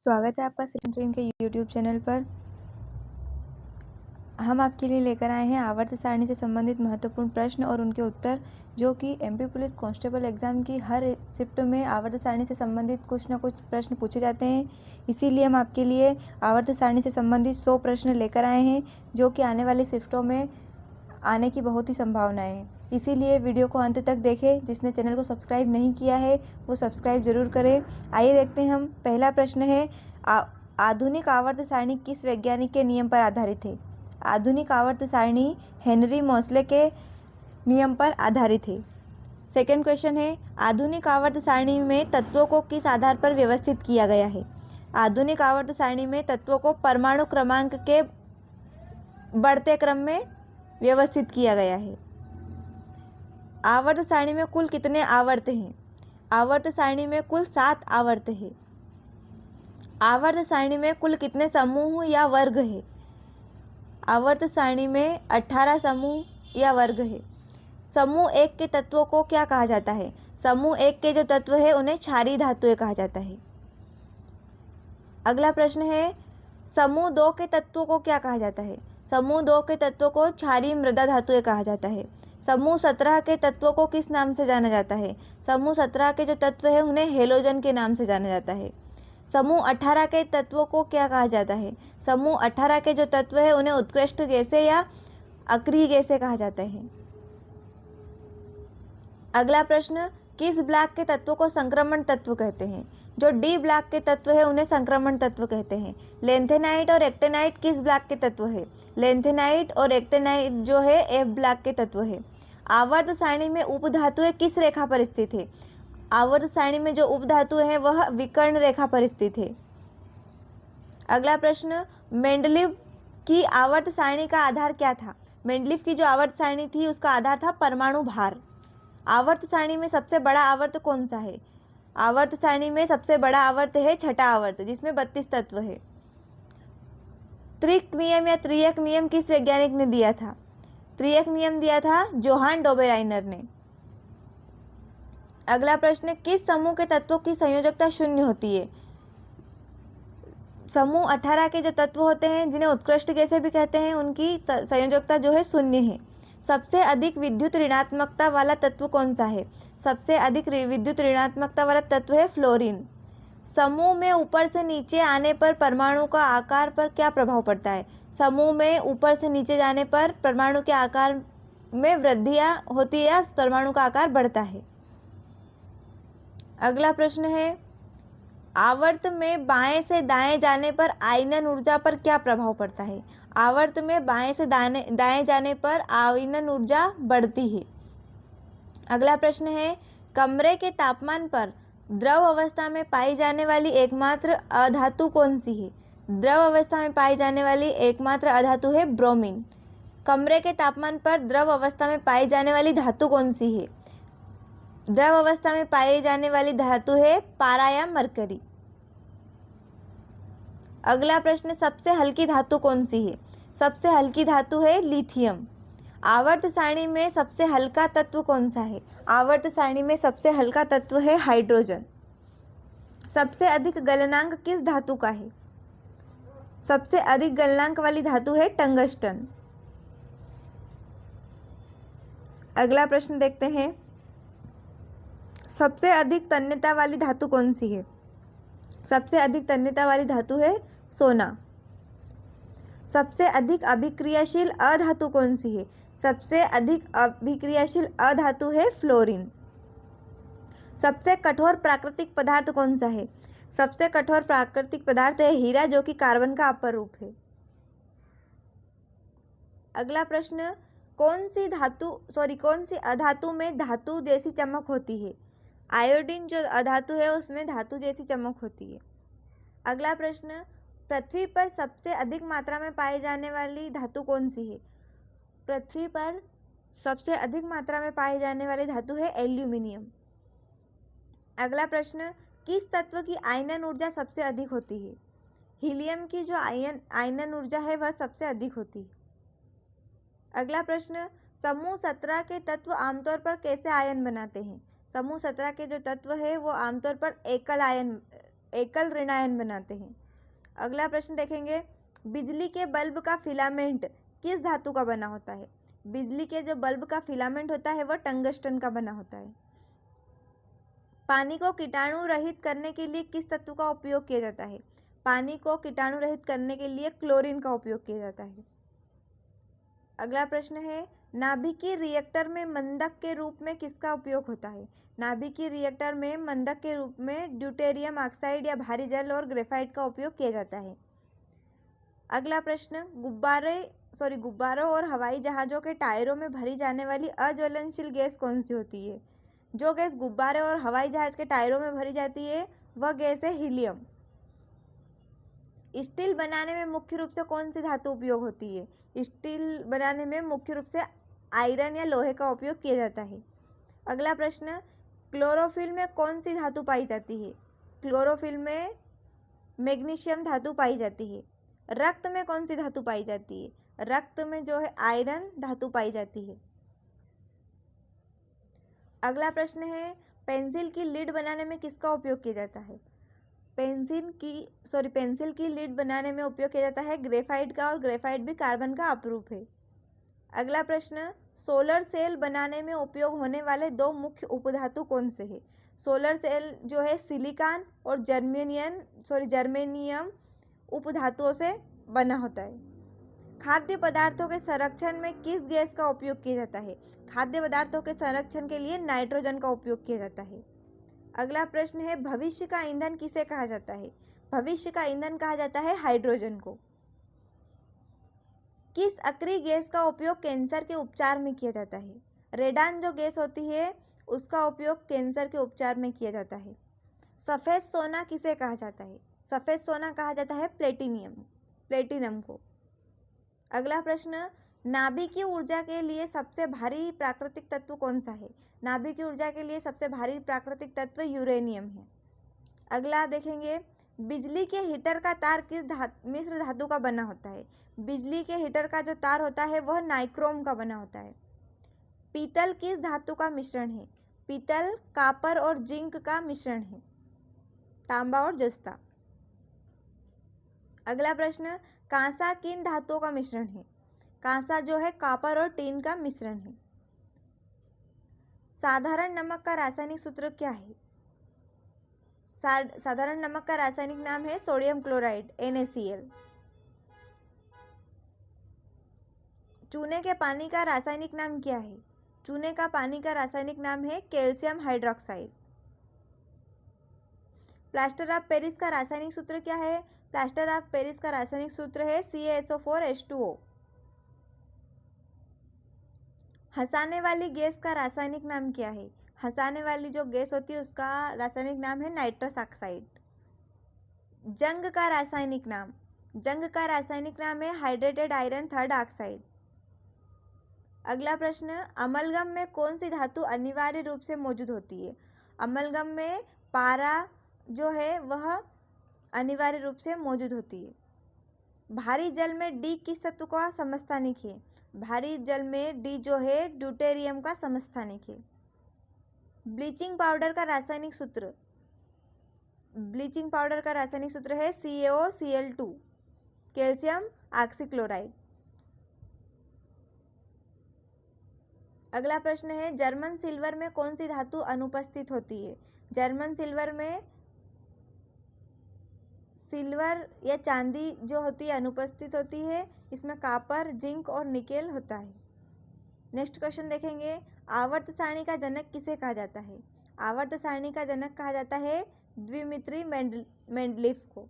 स्वागत है आपका सेकेंड के यूट्यूब चैनल पर। हम आपके लिए लेकर आए हैं आवर्त सारणी से संबंधित महत्वपूर्ण प्रश्न और उनके उत्तर, जो कि एमपी पुलिस कांस्टेबल एग्ज़ाम की हर शिफ्ट में आवर्त सारणी से संबंधित कुछ ना कुछ प्रश्न पूछे जाते हैं। इसीलिए हम आपके लिए आवर्त सारणी से संबंधित 100 प्रश्न लेकर आए हैं, जो कि आने वाली शिफ्टों में आने की बहुत ही संभावनाएं हैं। इसीलिए वीडियो को अंत तक देखें। जिसने चैनल को सब्सक्राइब नहीं किया है वो सब्सक्राइब जरूर करें। आइए देखते हैं हम। पहला प्रश्न है, आधुनिक आवर्त सारणी किस वैज्ञानिक के नियम पर आधारित है? आधुनिक आवर्त सारणी हेनरी मोसले के नियम पर आधारित है। सेकंड क्वेश्चन है, आधुनिक आवर्त सारणी में तत्वों को किस आधार पर व्यवस्थित किया गया है? आधुनिक आवर्त सारणी में तत्वों को परमाणु क्रमांक के बढ़ते क्रम में व्यवस्थित किया गया है। आवर्त सारणी में कुल कितने आवर्त हैं? आवर्त सारणी में कुल 7 आवर्त है। आवर्त सारणी में कुल कितने समूह या वर्ग है? आवर्त सारणी में 18 समूह या वर्ग है। समूह 1 के तत्वों को क्या कहा जाता है? समूह 1 के जो तत्व है उन्हें क्षारीय धातुएं कहा जाता है। अगला प्रश्न है, समूह 2 के तत्वों को क्या कहा जाता है? समूह 2 के तत्वों को क्षारीय मृदा धातुएं कहा जाता है। समूह 17 के तत्वों को किस नाम से जाना जाता है? समूह 17 के जो तत्व है उन्हें हेलोजन के नाम से जाना जाता है। समूह 18 के तत्वों को क्या कहा जाता है? समूह 18 के जो तत्व है उन्हें उत्कृष्ट गैसें या अक्रिय गैसें कहा जाता है। अगला प्रश्न, किस ब्लॉक के तत्वों को संक्रमण तत्व कहते हैं? जो डी ब्लॉक के तत्व है उन्हें संक्रमण तत्व कहते हैं। लेंथेनाइट और एक्टेनाइट किस ब्लॉक के तत्व है? लेंथेनाइट और एक्टेनाइट जो है एफ ब्लॉक के तत्व है। आवर्त सारणी में उपधातुएं किस रेखा पर स्थित है? आवर्त सारणी में जो उपधातु है वह विकर्ण रेखा पर स्थित है। अगला प्रश्न, मेंडलीव की आवर्त सारणी का आधार क्या था? मेंडलीव की जो आवर्त सारणी थी उसका आधार था परमाणु भार। आवर्त सारणी में सबसे बड़ा आवर्त कौन सा है? आवर्त सारणी में सबसे बड़ा आवर्त है छठा आवर्त, जिसमें 32 तत्व है। त्रिक नियम या त्रियक नियम किस वैज्ञानिक ने दिया था? त्रियक नियम दिया था जोहान डोबेराइनर ने। अगला प्रश्न, किस समूह के तत्वों की संयोजकता शून्य होती है? समूह 18 के जो तत्व होते हैं जिन्हें उत्कृष्ट गैसें भी कहते हैं, उनकी संयोजकता जो है शून्य है। सबसे अधिक विद्युत ऋणात्मकता वाला तत्व कौन सा है? सबसे अधिक विद्युत ऋणात्मकता वाला तत्व है फ्लोरीन। समूह में ऊपर से नीचे आने पर परमाणु का आकार पर क्या प्रभाव पड़ता है? समूह में ऊपर से नीचे जाने पर परमाणु के आकार में वृद्धियां होती है या परमाणु का आकार बढ़ता है। अगला प्रश्न है, आवर्त में बाएं से दाएं जाने पर आयनन ऊर्जा पर क्या प्रभाव पड़ता है? आवर्त में बाएं से दाएं जाने पर आयनन ऊर्जा बढ़ती है। अगला प्रश्न है, कमरे के तापमान पर द्रव अवस्था में पाई जाने वाली एकमात्र अधातु कौन सी है? द्रव अवस्था में पाई जाने वाली एकमात्र अधातु है ब्रोमीन। कमरे के तापमान पर द्रव अवस्था में पाई जाने वाली धातु कौन सी है? द्रव अवस्था में पाई जाने वाली धातु है पारा या मरकरी। अगला प्रश्न, सबसे हल्की धातु कौन सी है? सबसे हल्की धातु है लिथियम। आवर्त सारणी में सबसे हल्का तत्व कौन सा है? आवर्त सारणी में सबसे हल्का तत्व है हाइड्रोजन। सबसे अधिक गलनांक किस धातु का है? सबसे अधिक गलनांक वाली धातु है टंगस्टन। अगला प्रश्न देखते हैं, सबसे अधिक तन्यता वाली धातु कौन सी है? सबसे अधिक तन्यता वाली धातु है सोना। सबसे अधिक अभिक्रियाशील अधातु कौन सी है? सबसे अधिक अभिक्रियाशील अधातु है फ्लोरीन। सबसे कठोर प्राकृतिक पदार्थ कौन सा है? सबसे कठोर प्राकृतिक पदार्थ है हीरा, जो कि कार्बन का अपर रूप है। अगला प्रश्न, कौन सी अधातु में धातु जैसी चमक होती है? आयोडीन जो अधातु है उसमें धातु जैसी चमक होती है। अगला प्रश्न, पृथ्वी पर सबसे अधिक मात्रा में पाई जाने वाली धातु कौन सी है? पृथ्वी पर सबसे अधिक मात्रा में पाई जाने वाली धातु है एल्यूमिनियम। अगला प्रश्न, किस तत्व की आयनन ऊर्जा सबसे अधिक होती है? हीलियम की जो आयनन ऊर्जा है वह सबसे अधिक होती है। अगला प्रश्न, समूह 17 के तत्व आमतौर पर कैसे आयन बनाते हैं? समूह 17 के जो तत्व है वो आमतौर पर एकल आयन एकल ऋणायन बनाते हैं। अगला प्रश्न देखेंगे, बिजली के बल्ब का फिलामेंट किस धातु का बना होता है? बिजली के जो बल्ब का फिलामेंट होता है वह टंगस्टन का बना होता है। पानी को कीटाणु रहित करने के लिए किस तत्व का उपयोग किया जाता है? पानी को कीटाणु रहित करने के लिए क्लोरीन का उपयोग किया जाता है। अगला प्रश्न है, नाभिकीय रिएक्टर में मंदक के रूप में किसका उपयोग होता है? नाभिकीय रिएक्टर में मंदक के रूप में ड्यूटेरियम ऑक्साइड या भारी जल और ग्रेफाइट का उपयोग किया जाता है। अगला प्रश्न, गुब्बारों और हवाई जहाज़ों के टायरों में भरी जाने वाली अज्वलनशील गैस कौन सी होती है? जो गैस गुब्बारे और हवाई जहाज़ के टायरों में भरी जाती है वह गैस है हीलियम। स्टील बनाने में मुख्य रूप से कौन सी धातु उपयोग होती है? स्टील बनाने में मुख्य रूप से आयरन या लोहे का उपयोग किया जाता है। अगला प्रश्न, क्लोरोफिल में कौन सी धातु पाई जाती है? क्लोरोफिल में मैग्नीशियम धातु पाई जाती है। रक्त में कौन सी धातु पाई जाती है? रक्त में जो है आयरन धातु पाई जाती है। अगला प्रश्न है, पेंसिल की लीड बनाने में किसका उपयोग किया जाता है? पेंसिल की लीड बनाने में उपयोग किया जाता है ग्रेफाइट का, और ग्रेफाइट भी कार्बन का अपरूप है। अगला प्रश्न, सोलर सेल बनाने में उपयोग होने वाले दो मुख्य उपधातु कौन से हैं? सोलर सेल जो है सिलिकॉन और जर्मेनियम उपधातुओं से बना होता है। खाद्य पदार्थों के संरक्षण में किस गैस का उपयोग किया जाता है? खाद्य पदार्थों के संरक्षण के लिए नाइट्रोजन का उपयोग किया जाता है। अगला प्रश्न है, भविष्य का ईंधन किसे कहा जाता है? भविष्य का ईंधन कहा जाता है हाइड्रोजन को। किस अक्रिय गैस का उपयोग कैंसर के उपचार में किया जाता है? रेडान जो गैस होती है उसका उपयोग कैंसर के उपचार में किया जाता है। सफ़ेद सोना किसे कहा जाता है? सफ़ेद सोना कहा जाता है प्लेटिनम को। अगला प्रश्न, नाभिकीय ऊर्जा के लिए सबसे भारी प्राकृतिक तत्व कौन सा है? नाभिकीय ऊर्जा के लिए सबसे भारी प्राकृतिक तत्व यूरेनियम है। अगला देखेंगे, बिजली के हीटर का तार किस मिश्र धातु का बना होता है? बिजली के हीटर का जो तार होता है वह नाइक्रोम का बना होता है। पीतल किस धातु का मिश्रण है? पीतल कॉपर और जिंक का मिश्रण है, तांबा और जस्ता। अगला प्रश्न, कांसा किन धातुओं का मिश्रण है? कांसा जो है कॉपर और टीन का मिश्रण है। साधारण नमक का रासायनिक सूत्र क्या है? साधारण नमक का रासायनिक नाम है सोडियम क्लोराइड NaCl। चूने के पानी का रासायनिक नाम क्या है? चूने का पानी का रासायनिक नाम है calcium hydroxide. Plaster of Paris का रासायनिक सूत्र क्या है? प्लास्टर ऑफ पेरिस का रासायनिक सूत्र है CaSO4H2O। हंसाने वाली गैस का रासायनिक नाम क्या है? हंसाने वाली जो गैस होती है उसका रासायनिक नाम है नाइट्रस ऑक्साइड। जंग का रासायनिक नाम है हाइड्रेटेड आयरन थर्ड ऑक्साइड। अगला प्रश्न, अमलगम में कौन सी धातु अनिवार्य रूप से मौजूद होती है? अमलगम में पारा जो है वह अनिवार्य रूप से मौजूद होती है। भारी जल में डी किस तत्व का समस्थानिक है? भारी जल में डी जो है ड्यूटेरियम का समस्थानिक है। ब्लीचिंग पाउडर का रासायनिक सूत्र है CaOCl2 कैल्शियम ऑक्सीक्लोराइड। अगला प्रश्न है, जर्मन सिल्वर में कौन सी धातु अनुपस्थित होती है? जर्मन सिल्वर में सिल्वर या चांदी जो होती है अनुपस्थित होती है। इसमें कॉपर, जिंक और निकेल होता है। नेक्स्ट क्वेश्चन देखेंगे, आवर्त सारणी का जनक किसे कहा जाता है? आवर्त सारणी का जनक कहा जाता है द्विमित्री मेंडलीफ को।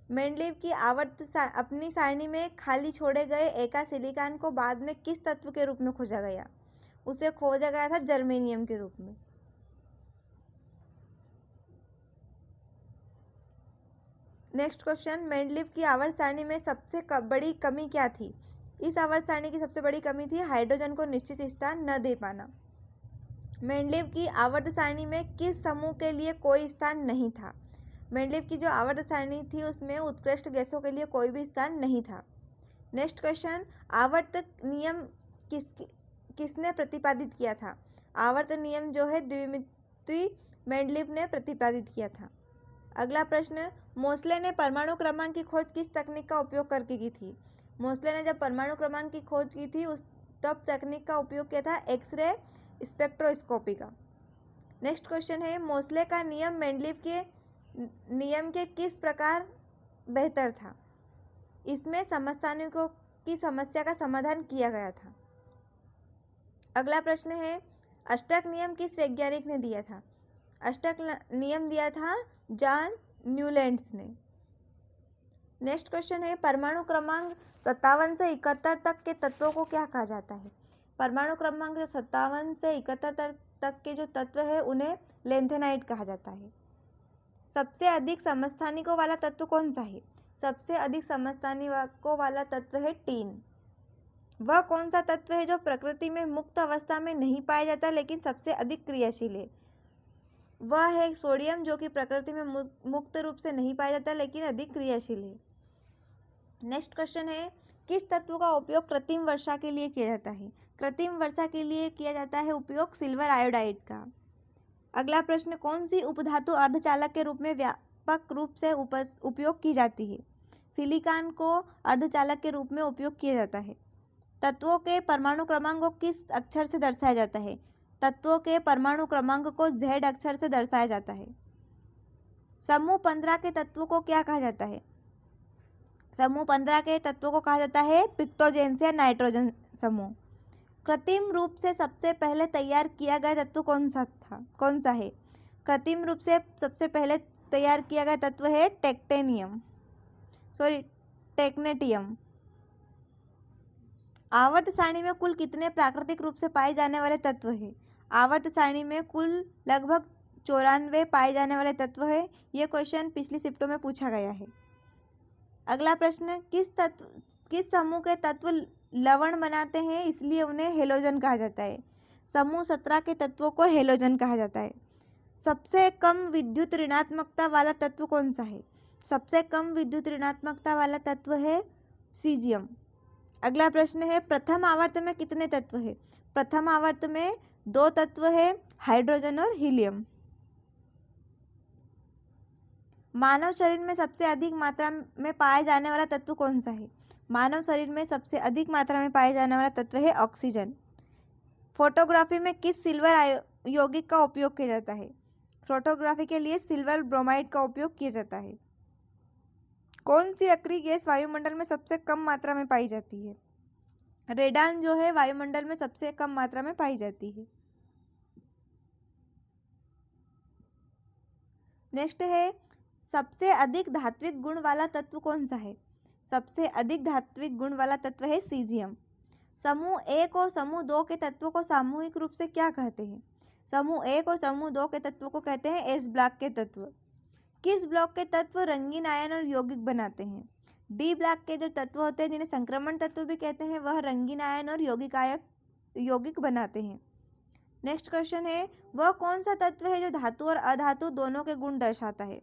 मेंडलीफ की अपनी सारणी में खाली छोड़े गए एका सिलिकॉन को बाद में किस तत्व के रूप में खोजा गया? उसे खोजा गया था जर्मेनियम के रूप में। नेक्स्ट क्वेश्चन, मेंडलीफ की आवर्त सारणी में सबसे बड़ी कमी क्या थी? इस आवर्त सारणी की सबसे बड़ी कमी थी हाइड्रोजन को निश्चित स्थान न दे पाना। मेंडलीफ की आवर्त सारणी में किस समूह के लिए कोई स्थान नहीं था? मेंडलीफ की जो आवर्त सारणी थी उसमें उत्कृष्ट गैसों के लिए कोई भी स्थान नहीं था। नेक्स्ट क्वेश्चन, आवर्त नियम किसने प्रतिपादित किया था? आवर्त नियम जो है द्विमित्री मेंडलीफ ने प्रतिपादित किया था। अगला प्रश्न, मोसले ने परमाणु क्रमांक की खोज किस तकनीक का उपयोग करके की थी? मोसले ने जब परमाणु क्रमांक की खोज की थी उस तब तकनीक का उपयोग किया था एक्सरे स्पेक्ट्रोस्कोपी का। नेक्स्ट क्वेश्चन है, मोसले का नियम मेंडलीव के नियम के किस प्रकार बेहतर था? इसमें समस्थानिकों की समस्या का समाधान किया गया था। अगला प्रश्न है, अष्टक नियम किस वैज्ञानिक ने दिया था? अष्टक नियम दिया था जॉन न्यूलैंड्स ने। नेक्स्ट क्वेश्चन है, परमाणु क्रमांक 57 से 71 तक के तत्वों को क्या कहा जाता है? परमाणु क्रमांक जो 57 से 71 तक के जो तत्व है उन्हें लेंथेनाइड कहा जाता है। सबसे अधिक समस्थानिकों वाला तत्व कौन सा है? सबसे अधिक समस्थानिकों वाला तत्व है टीन। वह कौन सा तत्व है जो प्रकृति में मुक्त अवस्था में नहीं पाया जाता लेकिन सबसे अधिक क्रियाशील है? वह है सोडियम, जो कि प्रकृति में मुक्त रूप से नहीं पाया जाता लेकिन अधिक क्रियाशील है। नेक्स्ट क्वेश्चन है, किस तत्व का उपयोग कृत्रिम वर्षा के लिए किया जाता है? कृत्रिम वर्षा के लिए किया जाता है उपयोग सिल्वर आयोडाइड का। अगला प्रश्न, कौन सी उपधातु अर्धचालक के रूप में व्यापक रूप से उपयोग की जाती है? सिलिकॉन को अर्धचालक के रूप में उपयोग किया जाता है। तत्वों के परमाणु क्रमांक को किस अक्षर से दर्शाया जाता है? तत्वों के परमाणु क्रमांक को Z अक्षर से दर्शाया जाता है। समूह 15 के तत्वों को क्या कहा जाता है? समूह 15 के तत्वों को कहा जाता है पिक्टोजेंस या नाइट्रोजन समूह। कृत्रिम रूप से सबसे पहले तैयार किया गया तत्व कौन सा है? कृत्रिम रूप से सबसे पहले तैयार किया गया तत्व है टेक्नेटियम। आवर्त सारणी में कुल कितने प्राकृतिक रूप से पाए जाने वाले तत्व हैं? आवर्त सारणी में कुल लगभग 94 पाए जाने वाले तत्व है। ये क्वेश्चन पिछली शिफ्टों में पूछा गया है। अगला प्रश्न, किस समूह के तत्व लवण बनाते हैं इसलिए उन्हें हेलोजन कहा जाता है? समूह 17 के तत्वों को हेलोजन कहा जाता है। सबसे कम विद्युत ऋणात्मकता वाला तत्व कौन सा है? सबसे कम विद्युत ऋणात्मकता वाला तत्व है सीजियम। अगला प्रश्न है, प्रथम आवर्त में कितने तत्व है? प्रथम आवर्त में 2 तत्व है, हाइड्रोजन और हीलियम। मानव शरीर में सबसे अधिक मात्रा में पाया जाने वाला तत्व कौन सा है? मानव शरीर में सबसे अधिक मात्रा में पाया जाने वाला तत्व है ऑक्सीजन। फोटोग्राफी में किस सिल्वर यौगिक का उपयोग किया जाता है? फोटोग्राफी के लिए सिल्वर ब्रोमाइड का उपयोग किया जाता है। कौन सी अक्रिय गैस वायुमंडल में सबसे कम मात्रा में पाई जाती है? रेडान जो है वायुमंडल में सबसे कम मात्रा में पाई जाती है। नेक्स्ट है, सबसे अधिक धात्विक गुण वाला तत्व कौन सा है? सबसे अधिक धात्विक गुण वाला तत्व है सीजियम। समूह 1 और समूह 2 के तत्वों को सामूहिक रूप से क्या कहते हैं? समूह 1 और समूह 2 के तत्वों को कहते हैं एस ब्लॉक के तत्व। किस ब्लॉक के तत्व रंगीन आयन और यौगिक बनाते हैं? डी ब्लॉक के जो तत्व होते हैं जिन्हें संक्रमण तत्व भी कहते हैं वह रंगीन आयन और यौगिक बनाते हैं। नेक्स्ट क्वेश्चन है, वह कौन सा तत्व है जो धातु और अधातु दोनों के गुण दर्शाता है?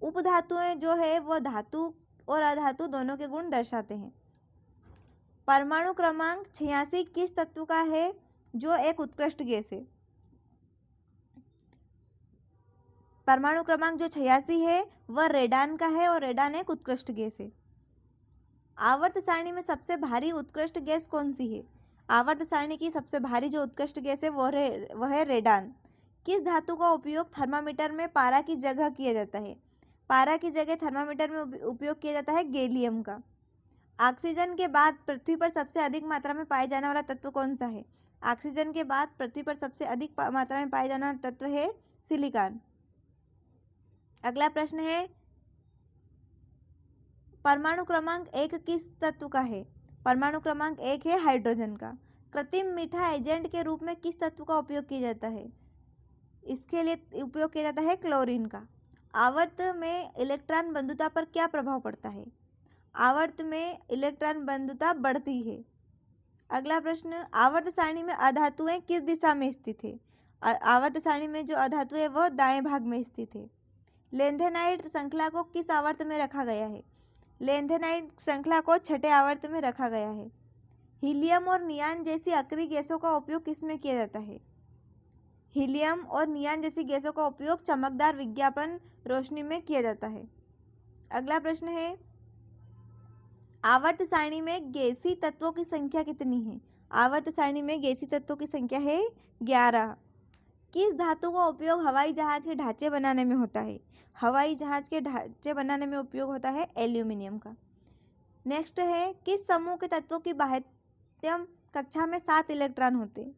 उपधातुएं जो है वह धातु और अधातु दोनों के गुण दर्शाते हैं। परमाणु क्रमांक 86 किस तत्व का है जो एक उत्कृष्ट गैस है? परमाणु क्रमांक जो 86 है वह रेडान का है और रेडान एक उत्कृष्ट गैस है। आवर्त सारणी में सबसे भारी उत्कृष्ट गैस कौन सी है? आवर्त सारणी की सबसे भारी जो उत्कृष्ट गैस है वह है रेडान। किस धातु का उपयोग थर्मामीटर में पारा की जगह किया जाता है? पारा की जगह थर्मामीटर में उपयोग किया जाता है गैलियम का। ऑक्सीजन के बाद पृथ्वी पर सबसे अधिक मात्रा में पाए जाने वाला तत्व कौन सा है? ऑक्सीजन के बाद पृथ्वी पर सबसे अधिक मात्रा में पाए जाने वाला तत्व है सिलिकॉन। अगला प्रश्न है, परमाणु क्रमांक 1 किस तत्व का है? परमाणु क्रमांक 1 है हाइड्रोजन का। कृत्रिम मीठा एजेंट के रूप में किस तत्व का उपयोग किया जाता है? इसके लिए उपयोग किया जाता है क्लोरीन का। आवर्त में इलेक्ट्रॉन बंधुता पर क्या प्रभाव पड़ता है? आवर्त में इलेक्ट्रॉन बंधुता बढ़ती है। अगला प्रश्न, आवर्त सारणी में अधातुएं किस दिशा में स्थित है? आवर्त सारणी में जो अधातु है वह दाएं भाग में स्थित है। लेंथेनाइड श्रृंखला को किस आवर्त में रखा गया है? लेंथेनाइड श्रृंखला को 6ठे आवर्त में रखा गया है। हीलियम और नियान जैसी अक्रिय गैसों का उपयोग किस में किया जाता है? हीलियम और नियान जैसी गैसों का उपयोग चमकदार विज्ञापन रोशनी में किया जाता है। अगला प्रश्न है, आवर्त सारणी में गैसीय तत्वों की संख्या कितनी है? आवर्त सारणी में गैसीय तत्वों की संख्या है 11। किस धातु का उपयोग हवाई जहाज के ढांचे बनाने में होता है? हवाई जहाज के ढांचे बनाने में उपयोग होता है एल्यूमिनियम का। नेक्स्ट है, किस समूह के तत्वों की बाह्यतम कक्षा में 7 इलेक्ट्रॉन होते हैं?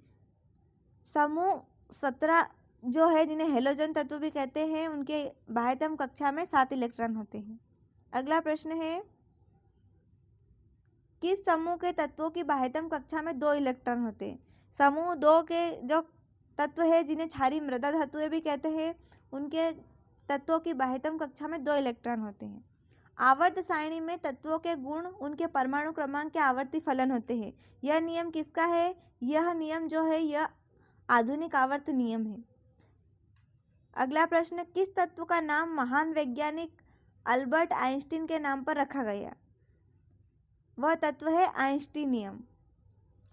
समूह 17 जो है, जिन्हें हेलोजन तत्व भी कहते हैं, उनके बाह्यतम कक्षा में 7 इलेक्ट्रॉन होते हैं। अगला प्रश्न है, किस समूह के तत्वों की बाह्यतम कक्षा में 2 इलेक्ट्रॉन होते हैं? समूह 2 के जो तत्व है, जिन्हें क्षारीय मृदा धातुएं भी कहते हैं, उनके तत्वों की बाह्यतम कक्षा में 2 इलेक्ट्रॉन होते हैं। आवर्त सारणी में तत्वों के गुण उनके परमाणु क्रमांक के आवर्ती फलन होते हैं। यह नियम किसका है? यह नियम जो है, यह आधुनिक आवर्त नियम है। अगला प्रश्न, किस तत्व का नाम महान वैज्ञानिक अल्बर्ट आइंस्टीन के नाम पर रखा गया? वह तत्व है आइंस्टीनियम।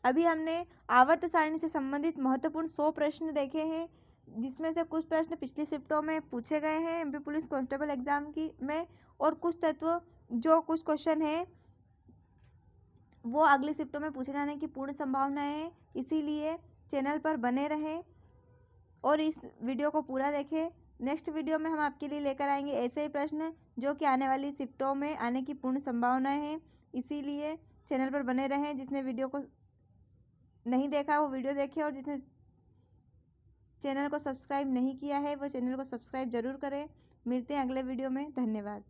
अभी हमने आवर्त सारणी से संबंधित महत्वपूर्ण 100 प्रश्न देखे हैं, जिसमें से कुछ प्रश्न पिछली शिफ्टों में पूछे गए हैं एमपी पुलिस कांस्टेबल एग्जाम की में, और कुछ कुछ क्वेश्चन हैं वो अगली शिफ्टों में पूछे जाने की पूर्ण संभावनाएं हैं। इसीलिए चैनल पर बने रहें और इस वीडियो को पूरा देखें। नेक्स्ट वीडियो में हम आपके लिए लेकर आएंगे ऐसे ही प्रश्न जो कि आने वाली शिफ्टों में आने की पूर्ण संभावनाएं हैं। इसीलिए चैनल पर बने रहें। जिसने वीडियो को नहीं देखा वो वीडियो देखे, और जिसने चैनल को सब्सक्राइब नहीं किया है वो चैनल को सब्सक्राइब जरूर करें। मिलते हैं अगले वीडियो में। धन्यवाद।